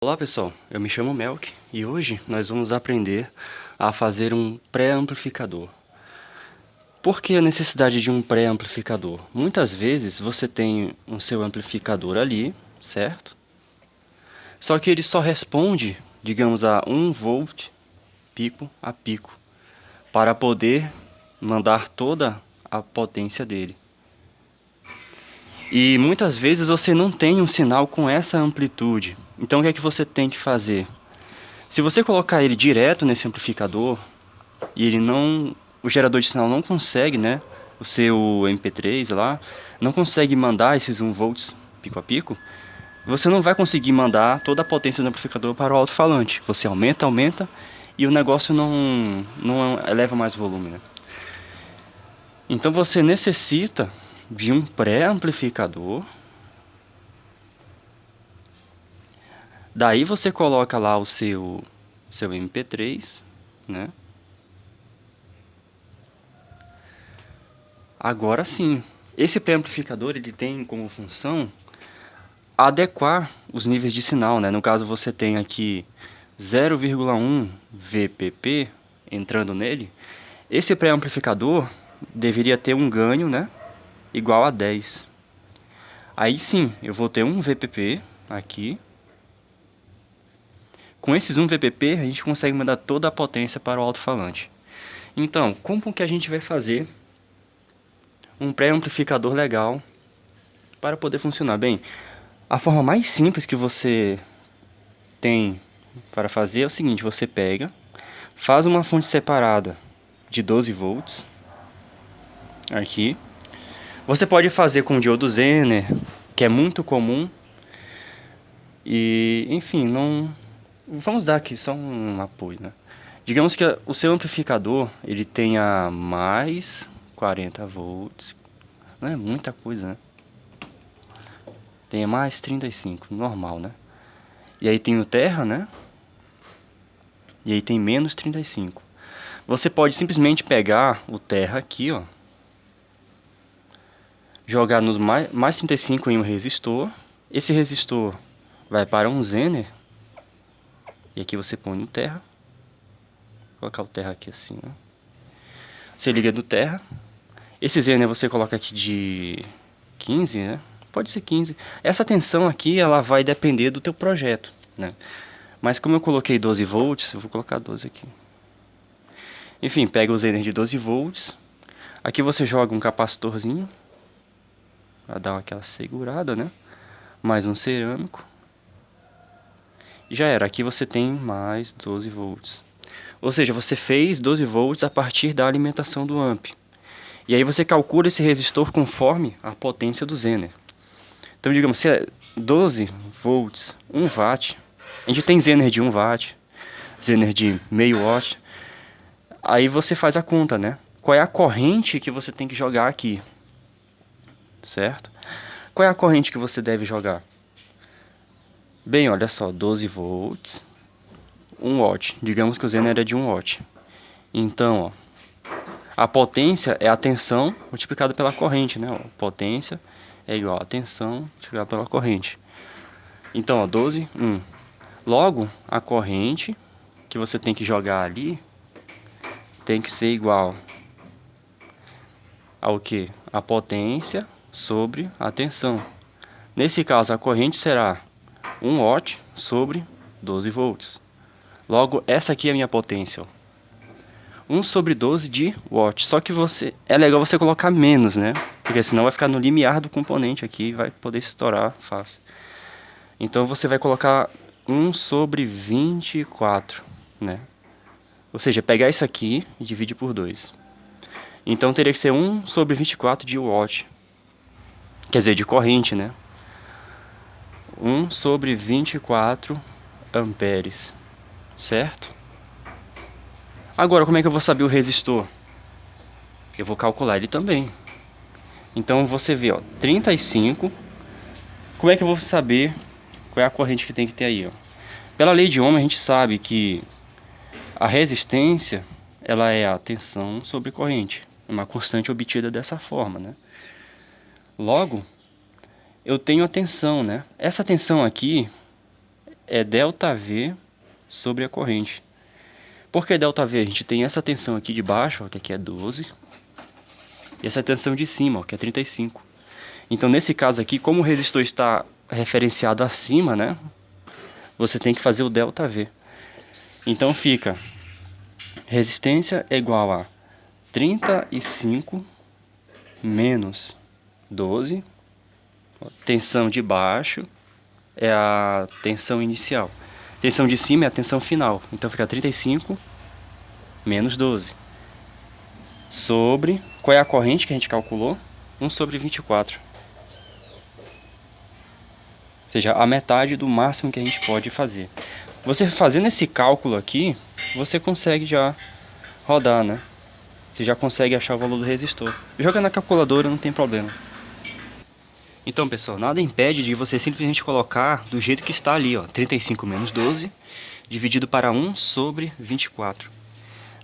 Olá pessoal, eu me chamo Melk e hoje nós vamos aprender a fazer um pré-amplificador. Por que a necessidade de um pré-amplificador? Muitas vezes você tem o seu amplificador ali, certo? Só que ele só responde, digamos, a 1 volt pico a pico, para poder mandar toda a potência dele. E muitas vezes você não tem um sinal com essa amplitude. Então o que é que você tem que fazer? Se você colocar ele direto nesse amplificador e ele não, o gerador de sinal não consegue, né, o seu MP3 lá, não consegue mandar esses 1 volts pico a pico, você não vai conseguir mandar toda a potência do amplificador para o alto-falante. Você aumenta e o negócio não eleva mais volume, né? Então você necessita de um pré-amplificador. Daí você coloca lá o seu MP3, né? Agora sim, esse pré-amplificador ele tem como função adequar os níveis de sinal, né? No caso você tem aqui 0,1 VPP entrando nele. Esse pré-amplificador deveria ter um ganho, né, igual a 10. Aí sim, eu vou ter um VPP aqui. Com esses 1 VPP, a gente consegue mandar toda a potência para o alto-falante. Então, como que a gente vai fazer um pré-amplificador legal para poder funcionar bem? A forma mais simples que você tem para fazer é o seguinte: você pega, faz uma fonte separada de 12 volts aqui. Você pode fazer com o diodo Zener, que é muito comum. E, enfim, não vamos dar aqui só um apoio, né? Digamos que o seu amplificador ele tenha mais 40 volts. Não é muita coisa, né? Tenha mais 35, normal, né? E aí tem o terra, né? E aí tem menos 35. Você pode simplesmente pegar o terra aqui, ó, jogar no mais 35 em um resistor. Esse resistor vai para um Zener. E aqui você põe no terra. Vou colocar o terra aqui assim, ó. Você liga do terra. Esse Zener você coloca aqui de 15, né? Pode ser 15. Essa tensão aqui, ela vai depender do teu projeto, né? Mas como eu coloquei 12 volts, eu vou colocar 12 aqui. Enfim, pega o Zener de 12 volts. Aqui você joga um capacitorzinho para dar aquela segurada, né? Mais um cerâmico. E já era. Aqui você tem mais 12 volts. Ou seja, você fez 12 volts a partir da alimentação do amp. E aí você calcula esse resistor conforme a potência do Zener. Então, digamos, se é 12 volts, 1 watt. A gente tem Zener de 1 watt, Zener de meio watt. Aí você faz a conta, né? Qual é a corrente que você tem que jogar aqui? Certo? Qual é a corrente que você deve jogar? Bem, olha só, 12 volts, 1 watt. Digamos que o Zener é de 1 watt. Então, ó, a potência é a tensão multiplicada pela corrente, né? Ó, potência é igual a tensão multiplicada pela corrente. Então, ó, 12, 1. Logo, a corrente que você tem que jogar ali tem que ser igual ao que? A potência sobre a tensão. Nesse caso, a corrente será 1 watt sobre 12 volts. Logo, essa aqui é a minha potência, ó. 1 sobre 12 de watt. Só que é legal você colocar menos, né? Porque senão vai ficar no limiar do componente aqui e vai poder estourar fácil. Então você vai colocar 1 sobre 24, né? Ou seja, pegar isso aqui e dividir por 2. Então teria que ser 1 sobre 24 de watt. Quer dizer, de corrente, né? 1 sobre 24 amperes. Certo? Agora, como é que eu vou saber o resistor? Eu vou calcular ele também. Então você vê, ó, 35. Como é que eu vou saber qual é a corrente que tem que ter aí, ó? Pela lei de Ohm, a gente sabe que a resistência, ela é a tensão sobre corrente. É uma constante obtida dessa forma, né? Logo, eu tenho a tensão, né? Essa tensão aqui é ΔV sobre a corrente. Por que ΔV? A gente tem essa tensão aqui de baixo, ó, que aqui é 12, e essa tensão de cima, ó, que é 35. Então, nesse caso aqui, como o resistor está referenciado acima, né, você tem que fazer o ΔV. Então, fica resistência é igual a 35 menos 12. Tensão de baixo é a tensão inicial. Tensão de cima é a tensão final. Então, fica 35 menos 12. Sobre... Qual é a corrente que a gente calculou? 1 sobre 24. Ou seja, a metade do máximo que a gente pode fazer. Você fazendo esse cálculo aqui, você consegue já rodar, né? Você já consegue achar o valor do resistor. Joga na calculadora, não tem problema. Então, pessoal, nada impede de você simplesmente colocar do jeito que está ali, ó, 35 menos 12, dividido para 1 sobre 24.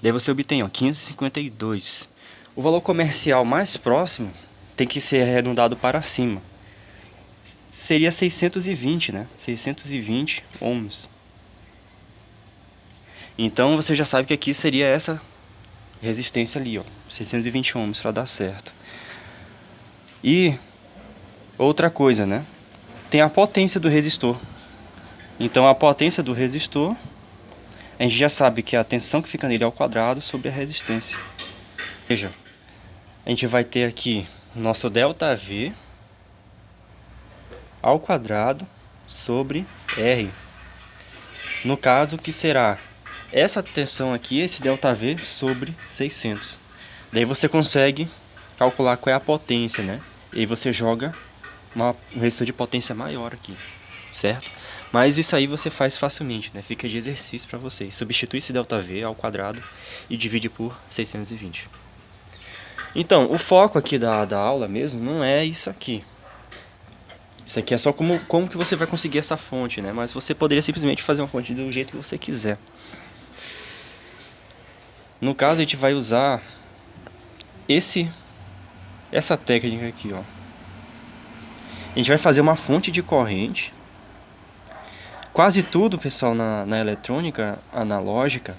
Daí você obtém, ó, 552. O valor comercial mais próximo tem que ser arredondado para cima. Seria 620, né? 620 ohms. Então você já sabe que aqui seria essa resistência ali, ó, 620 ohms para dar certo. E outra coisa, né? Tem a potência do resistor. Então a potência do resistor, a gente já sabe que a tensão que fica nele é ao quadrado sobre a resistência. Veja, a gente vai ter aqui o nosso ΔV ao quadrado sobre R. No caso, que será essa tensão aqui, esse ΔV sobre 600. Daí você consegue calcular qual é a potência, né? E aí você joga um resistor de potência maior aqui, certo? Mas isso aí você faz facilmente, né? Fica de exercício para vocês. Substitui esse ΔV ao quadrado e divide por 620. Então, o foco aqui da aula mesmo não é isso aqui. Isso aqui é só como que você vai conseguir essa fonte, né? Mas você poderia simplesmente fazer uma fonte do jeito que você quiser. No caso, a gente vai usar essa técnica aqui, ó. A gente vai fazer uma fonte de corrente. Quase tudo, pessoal, na eletrônica analógica,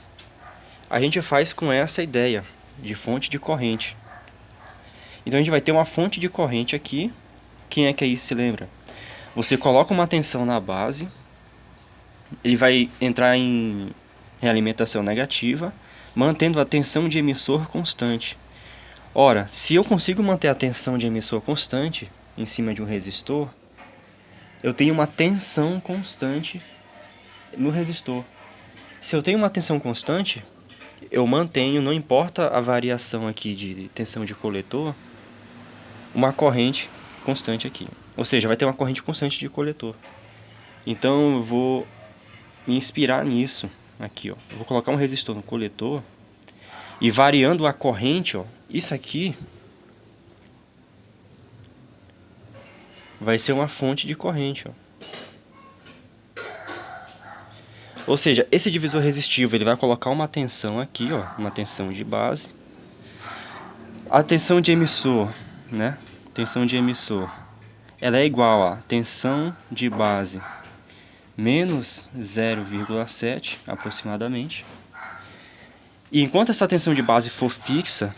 a gente faz com essa ideia de fonte de corrente. Então a gente vai ter uma fonte de corrente aqui. Quem é que aí se lembra? Você coloca uma tensão na base, ele vai entrar em realimentação negativa, mantendo a tensão de emissor constante. Ora, se eu consigo manter a tensão de emissor constante em cima de um resistor, eu tenho uma tensão constante no resistor. Se eu tenho uma tensão constante, eu mantenho, não importa a variação aqui de tensão de coletor, uma corrente constante aqui. Ou seja, vai ter uma corrente constante de coletor. Então eu vou me inspirar nisso aqui, ó. Eu vou colocar um resistor no coletor e variando a corrente, ó, isso aqui vai ser uma fonte de corrente, ó. Ou seja, esse divisor resistivo, ele vai colocar uma tensão aqui, ó, uma tensão de base. A tensão de emissor, né? Tensão de emissor, ela é igual a tensão de base menos 0,7 aproximadamente. E enquanto essa tensão de base for fixa,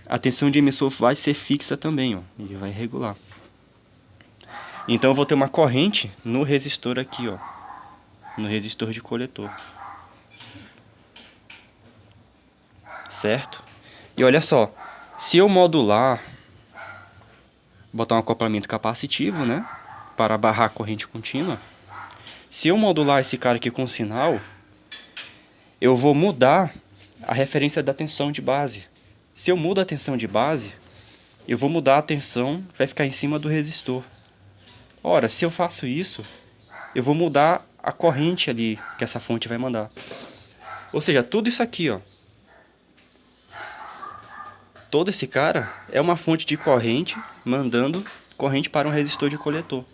a tensão de emissor vai ser fixa também, ó. Ele vai regular. Então eu vou ter uma corrente no resistor aqui, ó, no resistor de coletor, certo? E olha só, se eu modular, botar um acoplamento capacitivo, né, para barrar a corrente contínua, se eu modular esse cara aqui com sinal, eu vou mudar a referência da tensão de base. Se eu mudo a tensão de base, eu vou mudar a tensão, vai ficar em cima do resistor. Ora, se eu faço isso, eu vou mudar a corrente ali que essa fonte vai mandar. Ou seja, tudo isso aqui, ó, todo esse cara é uma fonte de corrente mandando corrente para um resistor de coletor.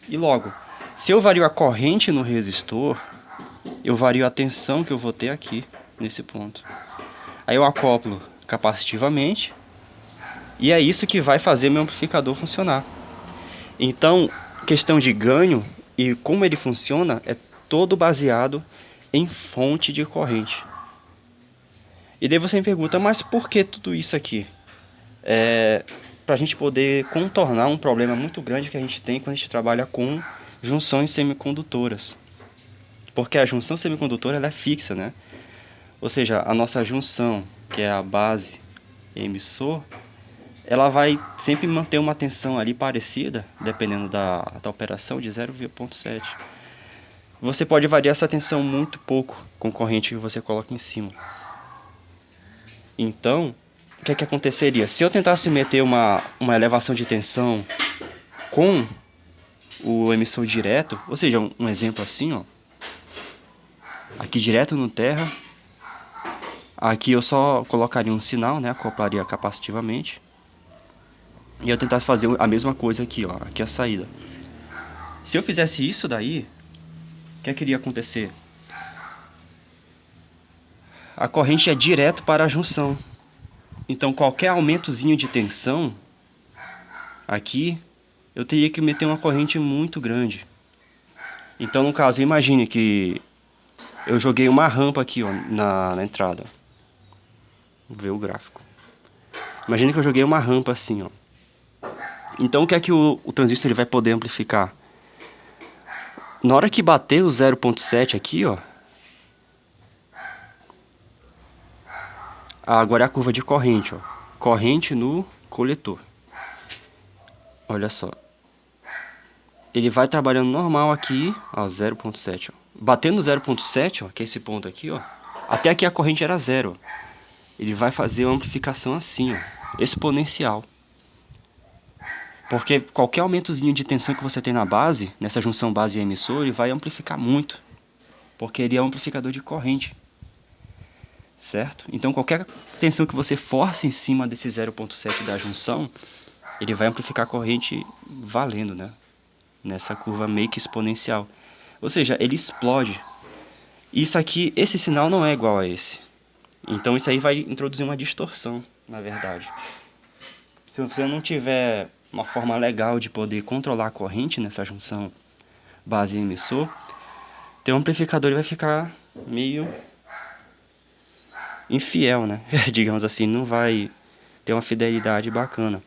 E logo, se eu vario a corrente no resistor, eu vario a tensão que eu vou ter aqui nesse ponto. Aí eu acoplo capacitivamente e é isso que vai fazer meu amplificador funcionar. Então, questão de ganho, E como ele funciona é todo baseado em fonte de corrente. E daí você me pergunta, mas por que tudo isso aqui? Para a gente poder contornar um problema muito grande que a gente tem quando a gente trabalha com junções semicondutoras. Porque a junção semicondutora ela é fixa, né? Ou seja, a nossa junção, que é a base emissor, ela vai sempre manter uma tensão ali parecida, dependendo da operação, de 0,7. Você pode variar essa tensão muito pouco com a corrente que você coloca em cima. Então, o que é que aconteceria? Se eu tentasse meter uma elevação de tensão com o emissor direto, ou seja, um exemplo assim, ó, aqui direto no terra, aqui eu só colocaria um sinal, né, acoplaria capacitivamente, e eu tentasse fazer a mesma coisa aqui, ó, aqui a saída. Se eu fizesse isso daí, o que é que iria acontecer? A corrente é direto para a junção. Então qualquer aumentozinho de tensão aqui, eu teria que meter uma corrente muito grande. Então no caso, imagine que eu joguei uma rampa aqui, ó, na entrada. Vou ver o gráfico. Imagine que eu joguei uma rampa assim, ó. Então o que é que o transistor ele vai poder amplificar? Na hora que bater o 0,7 aqui, ó, agora é a curva de corrente, ó. Corrente no coletor. Olha só. Ele vai trabalhando normal aqui, ó, 0,7, ó. Batendo 0,7, ó, que é esse ponto aqui, ó. Até aqui a corrente era 0. Ele vai fazer uma amplificação assim, ó, exponencial. Porque qualquer aumentozinho de tensão que você tem na base, nessa junção base e emissor, ele vai amplificar muito. Porque ele é um amplificador de corrente. Certo? Então qualquer tensão que você force em cima desse 0,7 da junção, ele vai amplificar a corrente valendo, né? Nessa curva meio que exponencial. Ou seja, ele explode. Isso aqui, esse sinal não é igual a esse. Então isso aí vai introduzir uma distorção, na verdade. Se você não tiver uma forma legal de poder controlar a corrente nessa junção base e emissor, teu amplificador ele vai ficar meio infiel, né? Digamos assim, não vai ter uma fidelidade bacana.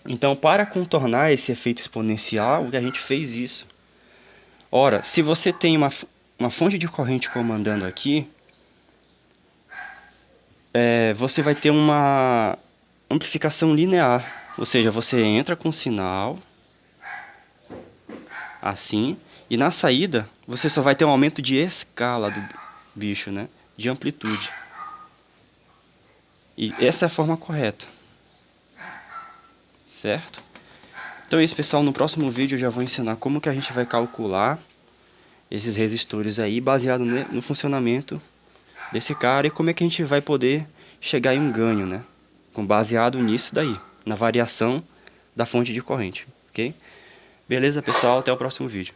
Então, para contornar esse efeito exponencial, a gente fez isso. Ora, se você tem uma fonte de corrente comandando aqui, você vai ter uma amplificação linear. Ou seja, você entra com sinal, assim, e na saída você só vai ter um aumento de escala do bicho, né? De amplitude. E essa é a forma correta. Certo? Então é isso, pessoal. No próximo vídeo eu já vou ensinar como que a gente vai calcular esses resistores aí, baseado no funcionamento desse cara, e como é que a gente vai poder chegar em um ganho, né? Baseado nisso daí, na variação da fonte de corrente, ok? Beleza, pessoal? Até o próximo vídeo.